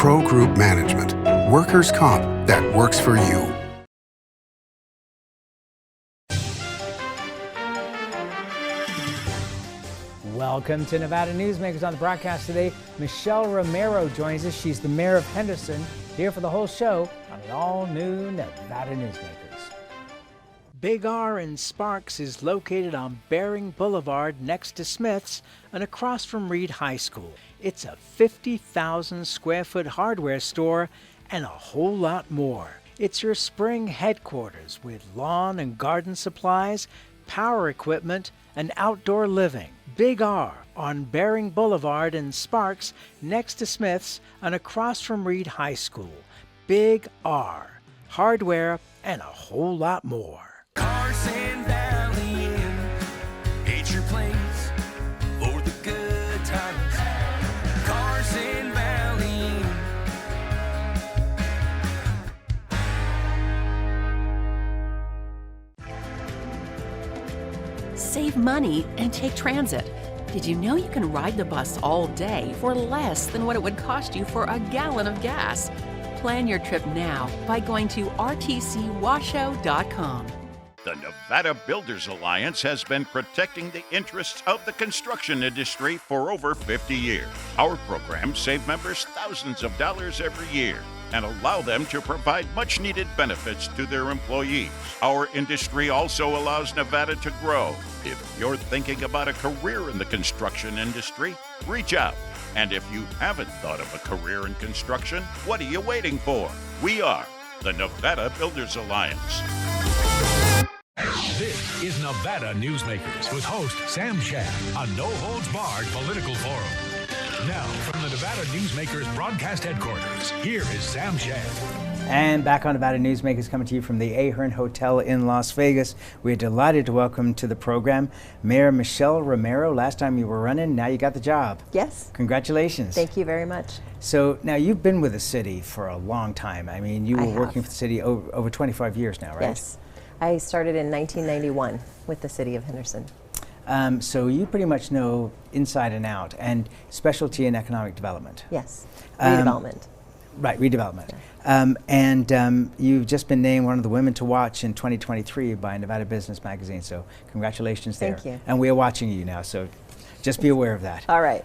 Pro Group Management. Workers' comp that works for you. Welcome to Nevada Newsmakers. On the broadcast today, Michelle Romero joins us. She's the mayor of Henderson, here for the whole show on an all-new Nevada Newsmakers. Big R in Sparks is located on Bering Boulevard next to Smith's and across from Reed High School. It's a 50,000 square foot hardware store and a whole lot more. It's your spring headquarters with lawn and garden supplies, power equipment, and outdoor living. Big R on Bering Boulevard in Sparks next to Smith's and across from Reed High School. Big R, hardware and a whole lot more. Carson Valley Inn, it's your place for the good times. Carson Valley Inn. Save money and take transit. Did you know you can ride the bus all day for less than what it would cost you for a gallon of gas? Plan your trip now by going to rtcwashoe.com. The Nevada Builders Alliance has been protecting the interests of the construction industry for over 50 years. Our programs save members thousands of dollars every year and allow them to provide much-needed benefits to their employees. Our industry also allows Nevada to grow. If you're thinking about a career in the construction industry, reach out. And if you haven't thought of a career in construction, what are you waiting for? We are the Nevada Builders Alliance. This is Nevada Newsmakers with host Sam Shad, a no-holds-barred political forum. Now, from the Nevada Newsmakers broadcast headquarters, here is Sam Shad. And back on Nevada Newsmakers, coming to you from the Ahern Hotel in Las Vegas. We're delighted to welcome to the program Mayor Michelle Romero. Last time you were running, now you got the job. Yes. Congratulations. Thank you very much. So now you've been with the city for a long time. I mean, you were working for the city over 25 years now, right? Yes. I started in 1991 with the city of Henderson. So you pretty much know inside and out, and specialty in economic development. Yes, redevelopment. Right, redevelopment. Yeah. You've just been named one of the women to watch in 2023 by Nevada Business Magazine, so congratulations there. Thank you. And we're watching you now, so just be aware of that. All right.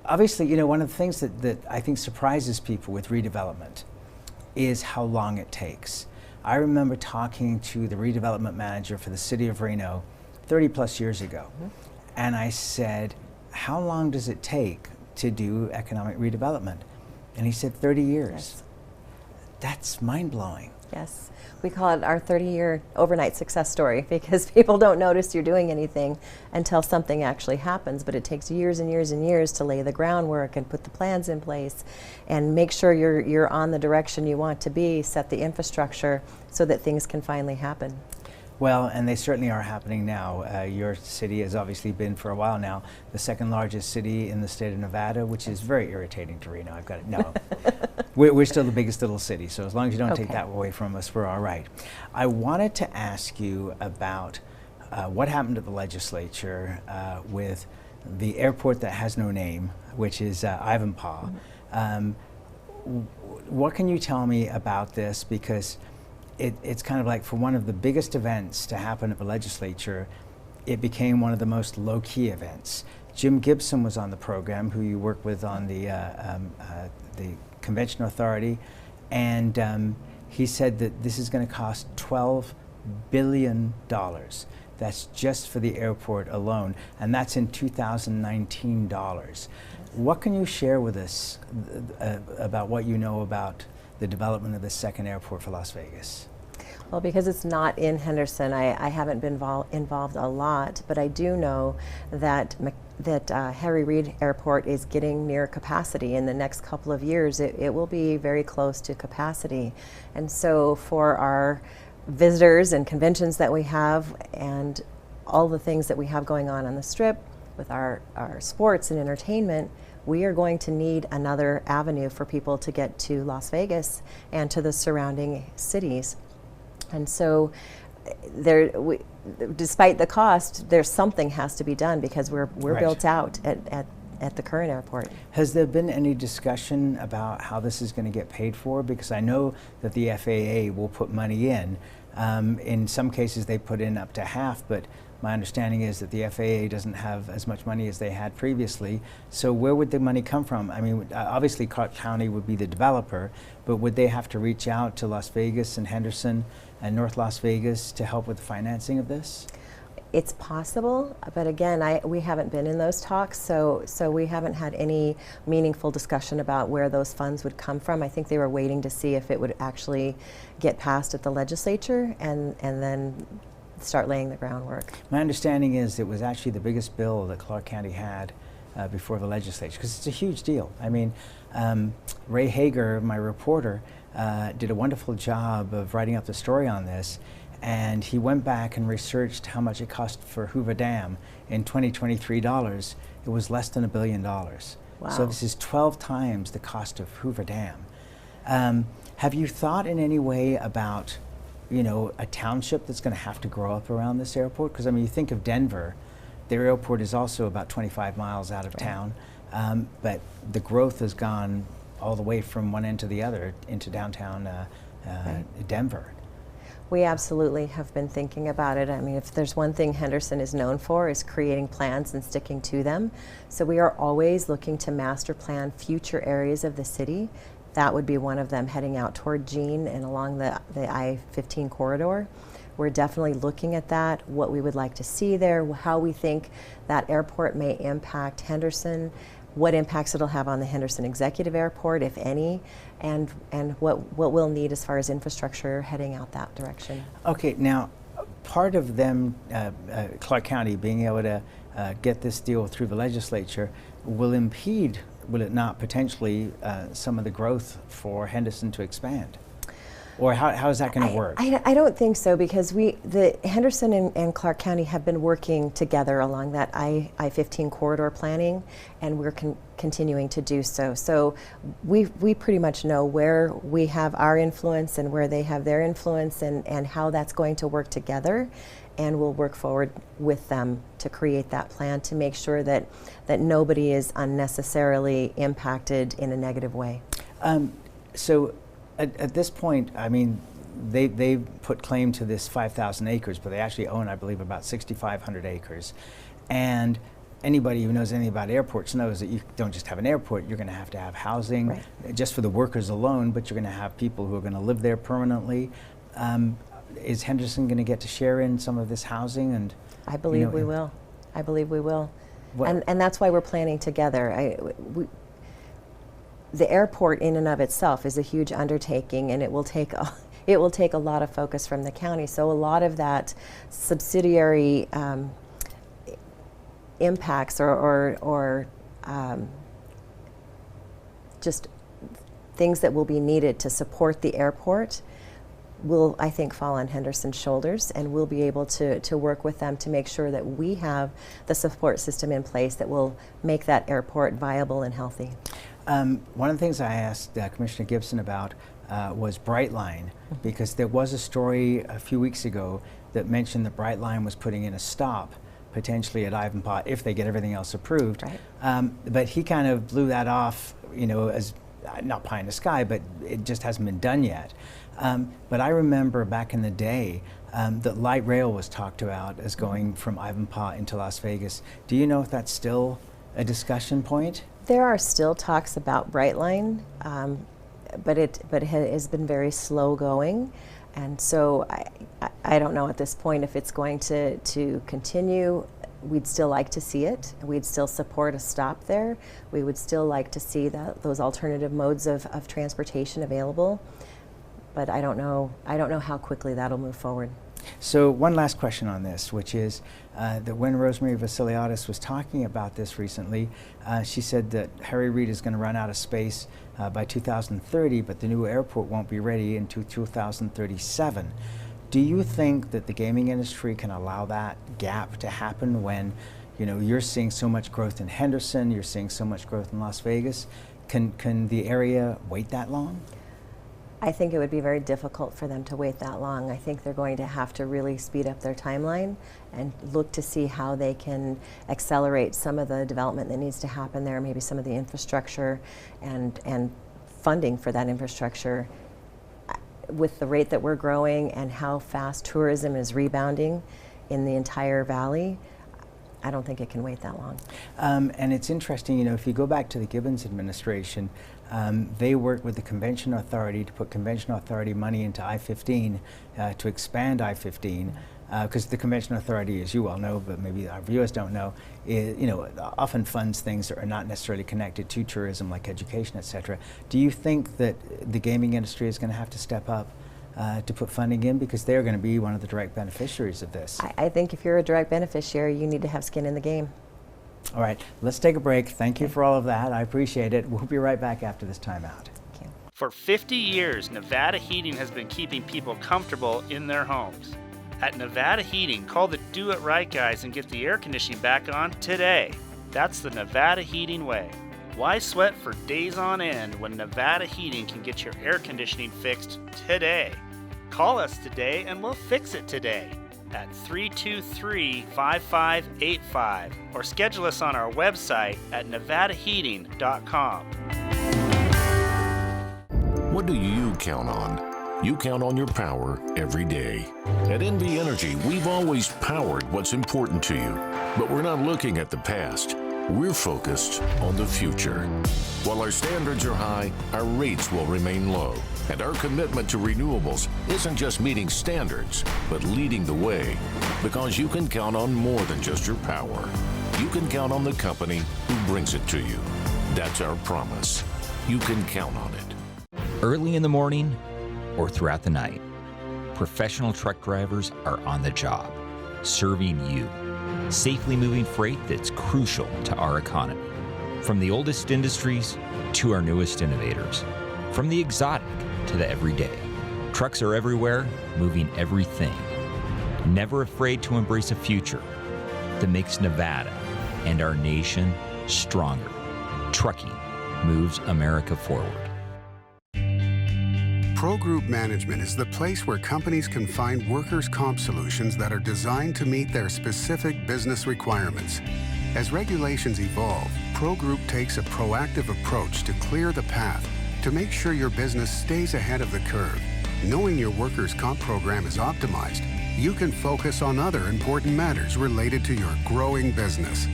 Obviously, you know, one of the things that I think surprises people with redevelopment is how long it takes. I remember talking to the redevelopment manager for the city of Reno 30 plus years ago, and I said, how long does it take to do economic redevelopment? And he said 30 years. Yes. That's mind-blowing. Yes. We call it our 30-year overnight success story because people don't notice you're doing anything until something actually happens, but it takes years and years and years to lay the groundwork and put the plans in place and make sure you're on the direction you want to be, set the infrastructure so that things can finally happen. Well, and they certainly are happening now. Your city has obviously been for a while now the second largest city in the state of Nevada, which is very irritating to Reno. I've got it. No, we're still the biggest little city, so as long as you don't take that away from us, we're all right. I wanted to ask you about what happened at the legislature with the airport that has no name, which is Ivanpah. What can you tell me about this? Because it's kind of like, for one of the biggest events to happen at the legislature, it became one of the most low-key events. Jim Gibson was on the program, who you work with on the Convention Authority, and he said that this is going to cost $12 billion. That's just for the airport alone, and that's in 2019 dollars. What can you share with us about what you know about the development of the second airport for Las Vegas? Well, because it's not in Henderson, I haven't been involved a lot, but I do know that Harry Reid Airport is getting near capacity. In the next couple of years, it will be very close to capacity. And so for our visitors and conventions that we have and all the things that we have going on the Strip with our sports and entertainment, we are going to need another avenue for people to get to Las Vegas and to the surrounding cities. And so despite the cost, something has to be done because we're right. built out at at the current airport. Has there been any discussion about how this is going to get paid for? Because I know that the FAA will put money in. In some cases they put in up to half, but my understanding is that the FAA doesn't have as much money as they had previously. So where would the money come from? I mean, obviously Clark County would be the developer, but would they have to reach out to Las Vegas and Henderson and North Las Vegas to help with the financing of this? It's possible, but again, we haven't been in those talks, so we haven't had any meaningful discussion about where those funds would come from. I think they were waiting to see if it would actually get passed at the legislature and then start laying the groundwork. My understanding is it was actually the biggest bill that Clark County had before the legislature, because it's a huge deal. I mean, Ray Hager, my reporter, did a wonderful job of writing up the story on this, and he went back and researched how much it cost for Hoover Dam. In 2023 dollars, it was less than $1 billion. Wow. So this is 12 times the cost of Hoover Dam. Have you thought in any way about, you know, a township that's going to have to grow up around this airport? Because I mean, you think of Denver, their airport is also about 25 miles out of town, but the growth has gone all the way from one end to the other into downtown Denver. We absolutely have been thinking about it. I mean, if there's one thing Henderson is known for, is creating plans and sticking to them. So we are always looking to master plan future areas of the city. That would be one of them, heading out toward Jean and along the I-15 corridor. We're definitely looking at that, what we would like to see there, how we think that airport may impact Henderson, what impacts it'll have on the Henderson Executive Airport, if any, and what we'll need as far as infrastructure heading out that direction. Okay, now part of them, Clark County, being able to get this deal through the legislature will impede, will it not, potentially some of the growth for Henderson to expand? Or how is that going to work? I don't think so, because the Henderson and Clark County have been working together along that I-15 corridor planning, and we're continuing to do so. So we pretty much know where we have our influence and where they have their influence, and how that's going to work together. And we'll work forward with them to create that plan to make sure that nobody is unnecessarily impacted in a negative way. So at this point, I mean, they put claim to this 5,000 acres, but they actually own, I believe, about 6,500 acres. And anybody who knows anything about airports knows that you don't just have an airport, you're going to have housing, right, just for the workers alone, but you're going to have people who are going to live there permanently. Is Henderson going to get to share in some of this housing? And I believe we will. I believe we will. And that's why we're planning together. The airport in and of itself is a huge undertaking, and it will take a lot of focus from the county. So a lot of that subsidiary impacts or just things that will be needed to support the airport will, I think, fall on Henderson's shoulders, and we'll be able to work with them to make sure that we have the support system in place that will make that airport viable and healthy. One of the things I asked Commissioner Gibson about was Brightline, because there was a story a few weeks ago that mentioned that Brightline was putting in a stop potentially at Ivanpah if they get everything else approved. Right. But he kind of blew that off, you know, as not pie in the sky, but it just hasn't been done yet. But I remember back in the day that light rail was talked about as going from Ivanpah into Las Vegas. Do you know if that's still a discussion point? There are still talks about Brightline, but it has been very slow going, and so I don't know at this point if it's going to continue. We'd still like to see it. We'd still support a stop there. We would still like to see those alternative modes of transportation available, but I don't know how quickly that'll move forward. So one last question on this, which is that when Rosemary Vasiliadis was talking about this recently, she said that Harry Reid is going to run out of space by 2030, but the new airport won't be ready until 2037. Do you think that the gaming industry can allow that gap to happen when, you know, you're seeing so much growth in Henderson, you're seeing so much growth in Las Vegas? Can the area wait that long? I think it would be very difficult for them to wait that long. I think they're going to have to really speed up their timeline and look to see how they can accelerate some of the development that needs to happen there, maybe some of the infrastructure and funding for that infrastructure. With the rate that we're growing and how fast tourism is rebounding in the entire valley, I don't think it can wait that long. And it's interesting, you know, if you go back to the Gibbons administration, they worked with the Convention Authority to put Convention Authority money into I-15 to expand I-15, because the Convention Authority, as you well know, but maybe our viewers don't know, you know, often funds things that are not necessarily connected to tourism, like education, etc. Do you think that the gaming industry is going to have to step up to put funding in, because they're going to be one of the direct beneficiaries of this? I think if you're a direct beneficiary, you need to have skin in the game. All right, let's take a break. Thank you for all of that. I appreciate it. We'll be right back after this timeout. Thank you. For 50 years, Nevada Heating has been keeping people comfortable in their homes. At Nevada Heating, call the Do It Right guys and get the air conditioning back on today. That's the Nevada Heating way. Why sweat for days on end when Nevada Heating can get your air conditioning fixed today? Call us today and we'll fix it today at 323-5585 or schedule us on our website at nevadaheating.com. What do you count on? You count on your power every day. At NV Energy, we've always powered what's important to you, but we're not looking at the past. We're focused on the future. While our standards are high, our rates will remain low. And our commitment to renewables isn't just meeting standards, but leading the way. Because you can count on more than just your power. You can count on the company who brings it to you. That's our promise. You can count on it. Early in the morning or throughout the night, professional truck drivers are on the job, serving you, safely moving freight that's crucial to our economy. From the oldest industries to our newest innovators, from the exotic to the everyday. Trucks are everywhere, moving everything. Never afraid to embrace a future that makes Nevada and our nation stronger. Trucking moves America forward. Pro Group Management is the place where companies can find workers' comp solutions that are designed to meet their specific business requirements. As regulations evolve, Pro Group takes a proactive approach to clear the path to make sure your business stays ahead of the curve. Knowing your workers' comp program is optimized, you can focus on other important matters related to your growing business.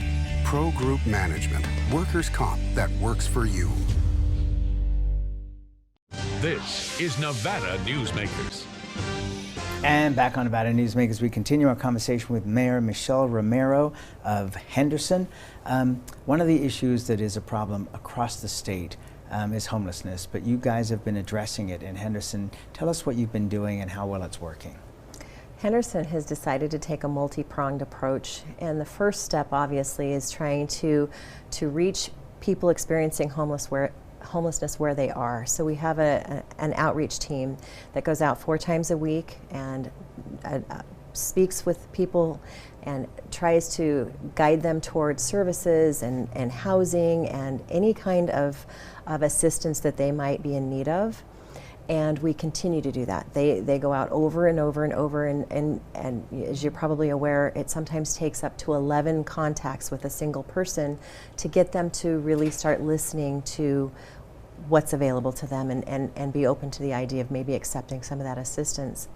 Pro Group Management, workers' comp that works for you. This is Nevada Newsmakers. And back on Nevada Newsmakers, we continue our conversation with Mayor Michelle Romero of Henderson. One of the issues that is a problem across the state is homelessness, but you guys have been addressing it in Henderson. Tell us what you've been doing and how well it's working. Henderson has decided to take a multi-pronged approach, and the first step obviously is trying to reach people experiencing homelessness where they are. So we have an outreach team that goes out 4 times a week and speaks with people and tries to guide them towards services and housing and any kind of assistance that they might be in need of. And we continue to do that. They go out over and over and over, and as you're probably aware, it sometimes takes up to 11 contacts with a single person to get them to really start listening to what's available to them and be open to the idea of maybe accepting some of that assistance.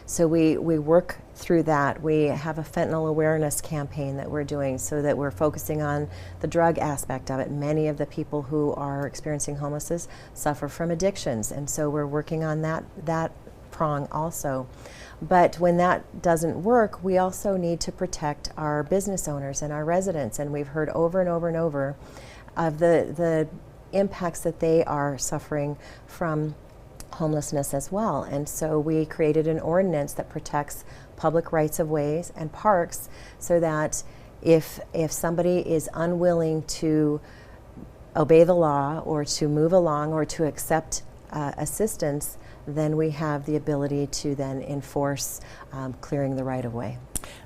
So we work through that. We have a fentanyl awareness campaign that we're doing so that we're focusing on the drug aspect of it. Many of the people who are experiencing homelessness suffer from addictions, and so we're working on that prong also. But when that doesn't work, we also need to protect our business owners and our residents, and we've heard over and over and over of the impacts that they are suffering from homelessness as well. And so we created an ordinance that protects public rights of ways and parks, so that if somebody is unwilling to obey the law or to move along or to accept assistance, then we have the ability to then enforce clearing the right of way.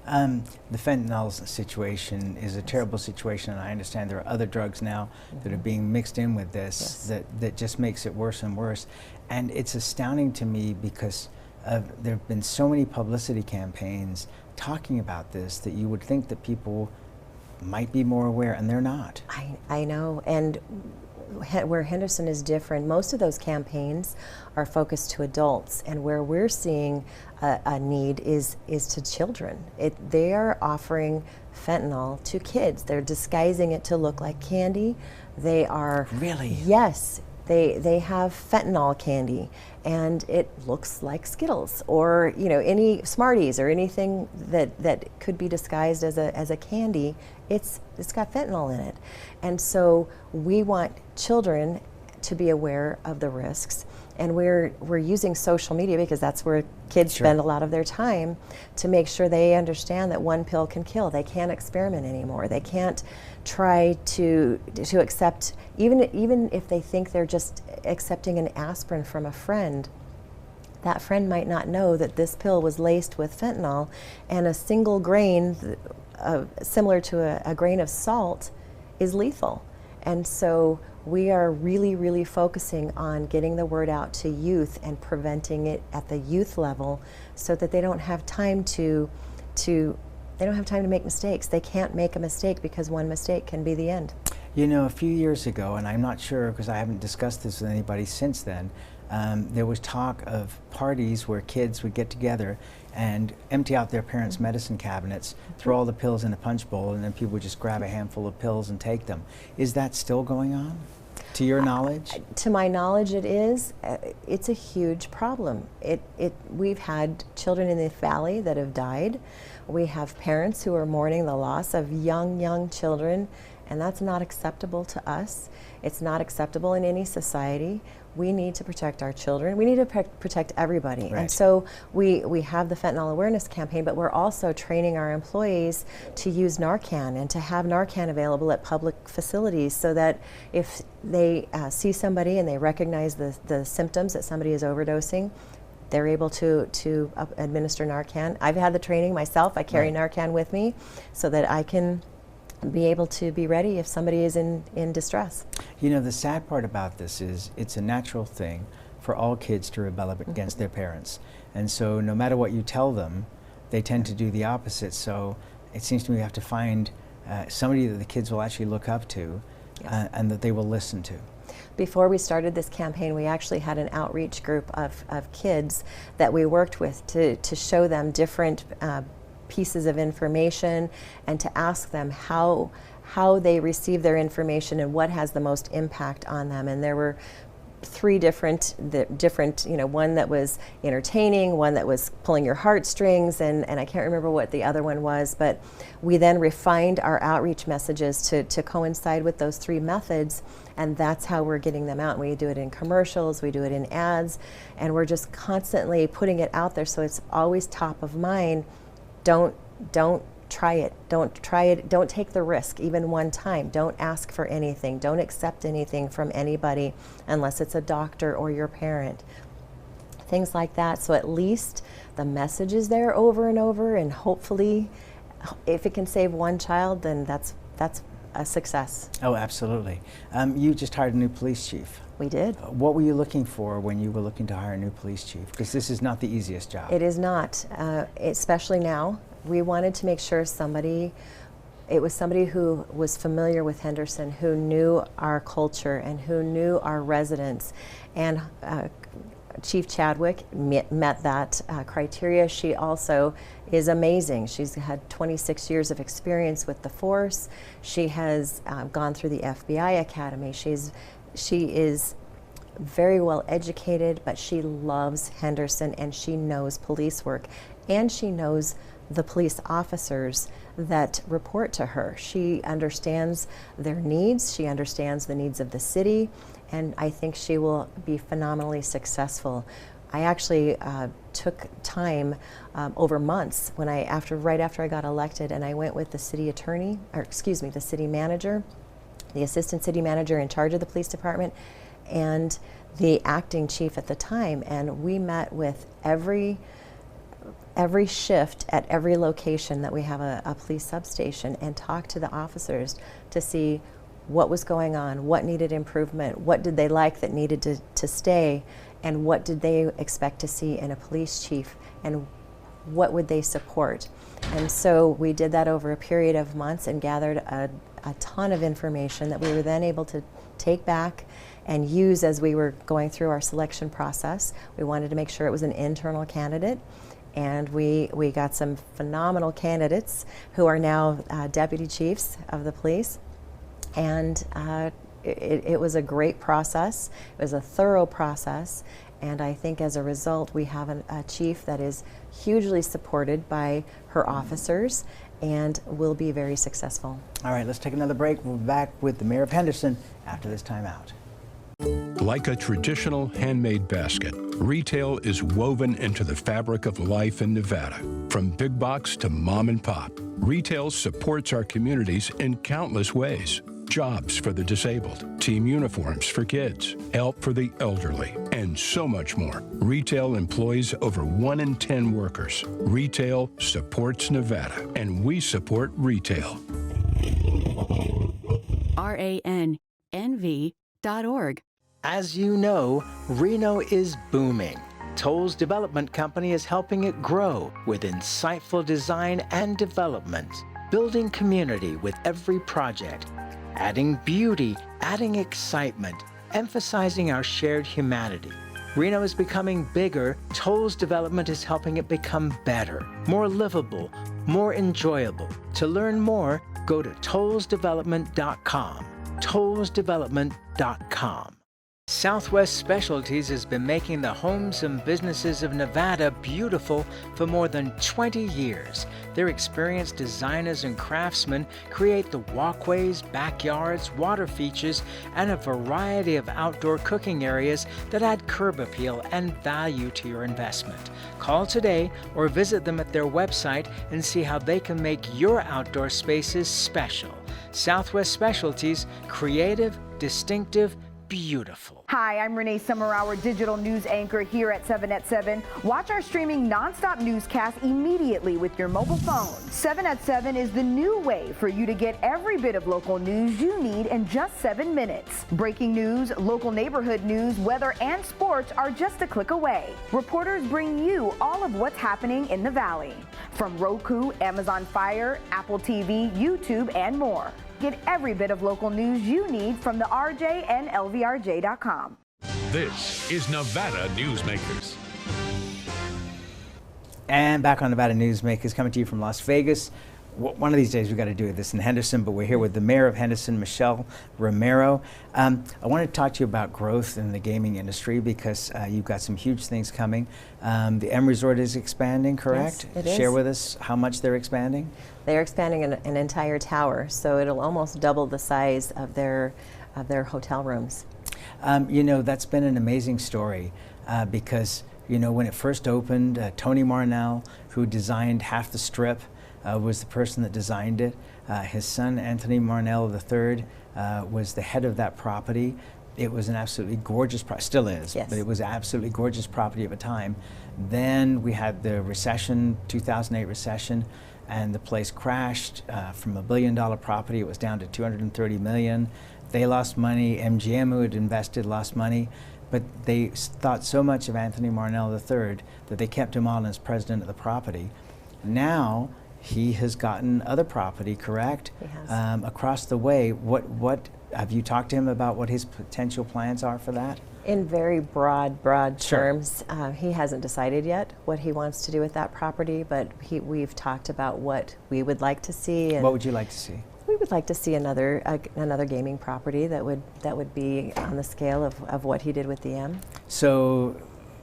The fentanyl situation is a terrible situation, and I understand there are other drugs now that are being mixed in with this that just makes it worse and worse. And it's astounding to me because there have been so many publicity campaigns talking about this that you would think that people might be more aware, and they're not. I know, and where Henderson is different, most of those campaigns are focused to adults, and where we're seeing a need is to children. They are offering fentanyl to kids. They're disguising it to look like candy. They are... Really? Yes. They have fentanyl candy, and it looks like Skittles or any Smarties or anything that could be disguised as a candy. It's got fentanyl in it, and so we want children to be aware of the risks, and we're using social media because that's where kids spend a lot of their time, to make sure they understand that one pill can kill. They can't experiment anymore. They can't try to accept, even if they think they're just accepting an aspirin from a friend. That friend might not know that this pill was laced with fentanyl, and a single grain, similar to a grain of salt, is lethal. And so we are really, really focusing on getting the word out to youth and preventing it at the youth level, so that they don't have time to make mistakes. They can't make a mistake, because one mistake can be the end. A few years ago, and I'm not sure because I haven't discussed this with anybody since then, there was talk of parties where kids would get together and empty out their parents' medicine cabinets, throw all the pills in a punch bowl, and then people would just grab a handful of pills and take them. Is that still going on, to your knowledge? To my knowledge, it is. It's a huge problem. We've had children in the valley that have died. We have parents who are mourning the loss of young children, and that's not acceptable to us. It's not acceptable in any society. We need to protect our children. We need to protect everybody. Right. And so we have the fentanyl awareness campaign, but we're also training our employees to use Narcan and to have Narcan available at public facilities, so that if they see somebody and they recognize the symptoms that somebody is overdosing, they're able to administer Narcan. I've had the training myself. I carry Narcan with me so that I can be able to be ready if somebody is in distress. The sad part about this is it's a natural thing for all kids to rebel against their parents. And so no matter what you tell them, they tend to do the opposite. So it seems to me we have to find somebody that the kids will actually look up to, and that they will listen to. Before we started this campaign, we actually had an outreach group of kids that we worked with to show them different pieces of information, and to ask them how they receive their information and what has the most impact on them. And there were three different, one that was entertaining, one that was pulling your heartstrings, and I can't remember what the other one was, but we then refined our outreach messages to coincide with those three methods, and that's how we're getting them out. We do it in commercials, we do it in ads, and we're just constantly putting it out there, so it's always top of mind. Don't try it. Don't try it. Don't take the risk even one time. Don't ask for anything. Don't accept anything from anybody unless it's a doctor or your parent. Things like that. So at least the message is there over and over, and hopefully if it can save one child, then that's a success. Oh, absolutely. You just hired a new police chief. We did. What were you looking for when you were looking to hire a new police chief? Because this is not the easiest job. It is not, especially now. We wanted to make sure it was somebody who was familiar with Henderson, who knew our culture and who knew our residents. And Chief Chadwick met that criteria. She also is amazing. She's had 26 years of experience with the force. She has gone through the FBI Academy. She is very well educated, but she loves Henderson, and she knows police work, and she knows the police officers that report to her. She understands their needs, she understands the needs of the city, and I think she will be phenomenally successful. I actually took time over months right after I got elected, and I went with the city attorney, the city manager, the assistant city manager in charge of the police department, and the acting chief at the time, and we met with every shift at every location that we have a police substation, and talked to the officers to see what was going on, what needed improvement, what did they like that needed to stay, and what did they expect to see in a police chief, and what would they support. And so we did that over a period of months and gathered a ton of information that we were then able to take back and use as we were going through our selection process. We wanted to make sure it was an internal candidate, and we got some phenomenal candidates who are now deputy chiefs of the police. And it was a great process. It was a thorough process, and I think as a result we have a chief that is hugely supported by her officers and will be very successful. All right, let's take another break. We'll be back with the Mayor of Henderson after this time out. Like a traditional handmade basket, retail is woven into the fabric of life in Nevada. From big box to mom and pop, retail supports our communities in countless ways. Jobs for the disabled, team uniforms for kids, help for the elderly, and so much more. Retail employs over 1 in 10 workers. Retail supports Nevada, and we support retail. RANNV.org. As you know, Reno is booming. Toll's development company is helping it grow with insightful design and development, building community with every project, adding beauty, adding excitement, emphasizing our shared humanity. Reno is becoming bigger. Toll's development is helping it become better, more livable, more enjoyable. To learn more, go to tollsdevelopment.com. tollsdevelopment.com. Southwest Specialties has been making the homes and businesses of Nevada beautiful for more than 20 years. Their experienced designers and craftsmen create the walkways, backyards, water features, and a variety of outdoor cooking areas that add curb appeal and value to your investment. Call today or visit them at their website and see how they can make your outdoor spaces special. Southwest Specialties, creative, distinctive, beautiful. Hi, I'm Renee Summerhour, digital news anchor here at 7 at 7. Watch our streaming nonstop newscast immediately with your mobile phone. 7 at 7 is the new way for you to get every bit of local news you need in just 7 minutes. Breaking news, local neighborhood news, weather, and sports are just a click away. Reporters bring you all of what's happening in the Valley. From Roku, Amazon Fire, Apple TV, YouTube, and more. Get every bit of local news you need from the RJ and LVRJ.com. This is Nevada Newsmakers. And back on Nevada Newsmakers, coming to you from Las Vegas. One of these days we've got to do this in Henderson, but we're here with the mayor of Henderson, Michelle Romero. I want to talk to you about growth in the gaming industry because you've got some huge things coming. The M Resort is expanding, correct? Yes, it is. Share with us how much they're expanding. They're expanding an entire tower, so it'll almost double the size of their hotel rooms. You know, that's been an amazing story because, you know, when it first opened, Tony Marnell, who designed half the strip, was the person that designed it. His son, Anthony Marnell III, was the head of that property. It was an absolutely gorgeous property, still is, yes. But it was absolutely gorgeous property at the time. Then we had the recession, 2008 recession, and the place crashed. From $1 billion property, it was down to $230 million. They lost money. MGM, who had invested, lost money. But they thought so much of Anthony Marnell III that they kept him on as president of the property. Now, he has gotten other property, correct? He has. Across the way. What have you talked to him about what his potential plans are for that? In very broad Sure. terms, he hasn't decided yet what he wants to do with that property, but we've talked about what we would like to see. And what would you like to see? we would like to see another gaming property that would be on the scale of what he did with the M. So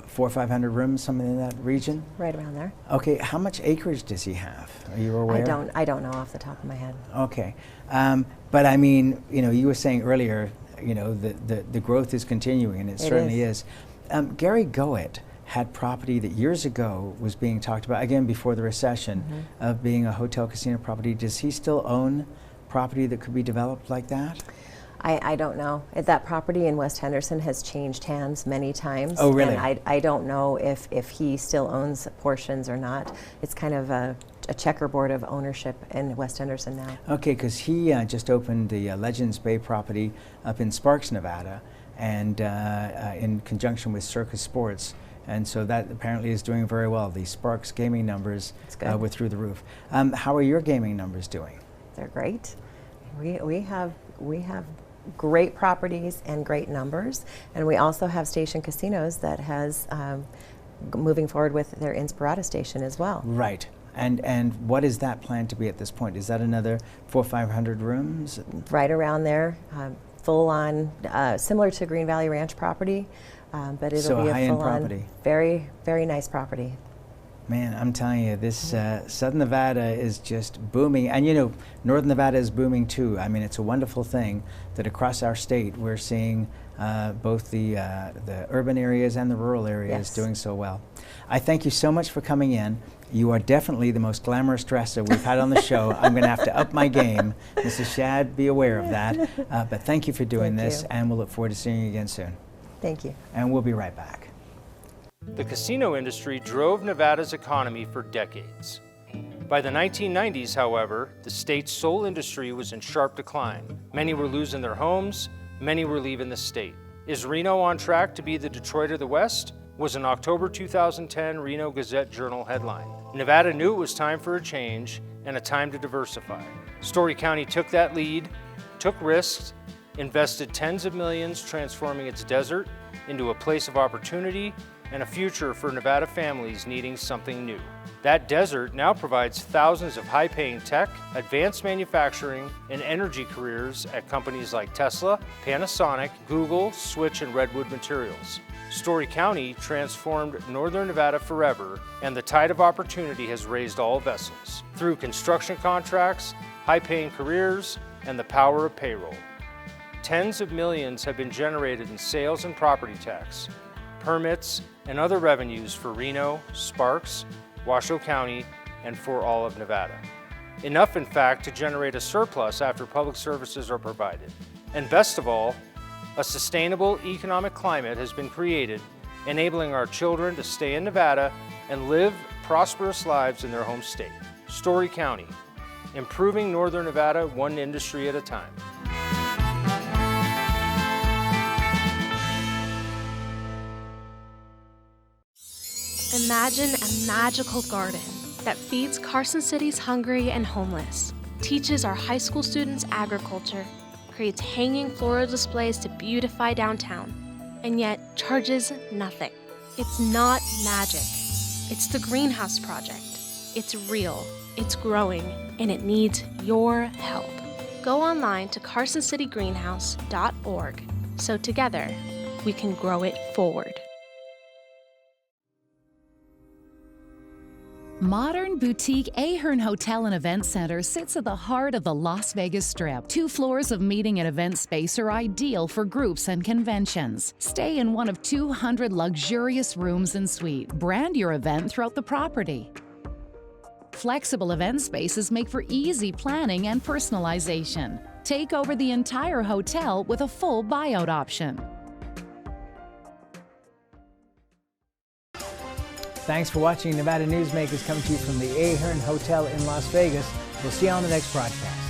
400 or 500 rooms, something in that region? Right around there. Okay, how much acreage does he have? Are you aware? I don't know off the top of my head. Okay, but I mean, you know, you were saying earlier, you know, the growth is continuing, and it certainly is. Gary Goett had property that years ago was being talked about, again before the recession, of being a hotel casino property. Does he still own property that could be developed like that? I don't know. That property in West Henderson has changed hands many times. Oh, really? And I don't know if he still owns portions or not. It's kind of a checkerboard of ownership in West Henderson now. Okay, because he just opened the Legends Bay property up in Sparks, Nevada, and in conjunction with Circus Sports. And so that apparently is doing very well. The Sparks gaming numbers were through the roof. How are your gaming numbers doing? They're great. We have great properties and great numbers, and we also have Station Casinos that has moving forward with their Inspirata station as well. Right. And what is that planned to be at this point? Is that another 400 or 500 rooms? Right around there, full on, similar to Green Valley Ranch property. But it'll be a full-on, very, very nice property. Man, I'm telling you, this Southern Nevada is just booming. And you know, Northern Nevada is booming too. I mean, it's a wonderful thing that across our state we're seeing both the urban areas and the rural areas doing so well. I thank you so much for coming in. You are definitely the most glamorous dresser we've had on the show. I'm going to have to up my game. Mrs. Shad, be aware of that. But thank you for doing this, and we'll look forward to seeing you again soon. Thank you. And we'll be right back. The casino industry drove Nevada's economy for decades. By the 1990s, however, the state's sole industry was in sharp decline. Many were losing their homes, many were leaving the state. Is Reno on track to be the Detroit of the West? Was an October 2010 Reno Gazette-Journal headline. Nevada knew it was time for a change and a time to diversify. Story County took that lead, took risks, invested tens of millions transforming its desert into a place of opportunity and a future for Nevada families needing something new. That desert now provides thousands of high-paying tech, advanced manufacturing, and energy careers at companies like Tesla, Panasonic, Google, Switch, and Redwood Materials. Story County transformed Northern Nevada forever, and the tide of opportunity has raised all vessels through construction contracts, high-paying careers, and the power of payroll. Tens of millions have been generated in sales and property tax, permits, and other revenues for Reno, Sparks, Washoe County, and for all of Nevada. Enough, in fact, to generate a surplus after public services are provided. And best of all, a sustainable economic climate has been created, enabling our children to stay in Nevada and live prosperous lives in their home state. Story County, improving Northern Nevada one industry at a time. Imagine a magical garden that feeds Carson City's hungry and homeless, teaches our high school students agriculture, creates hanging floral displays to beautify downtown, and yet charges nothing. It's not magic. It's the Greenhouse Project. It's real, it's growing, and it needs your help. Go online to carsоncitygreenhouse.org so together we can grow it forward. Modern boutique Ahern Hotel and Event Center sits at the heart of the Las Vegas Strip. 2 floors of meeting and event space are ideal for groups and conventions. Stay in one of 200 luxurious rooms and suites. Brand your event throughout the property. Flexible event spaces make for easy planning and personalization. Take over the entire hotel with a full buyout option. Thanks for watching Nevada Newsmakers, coming to you from the Ahern Hotel in Las Vegas. We'll see you on the next broadcast.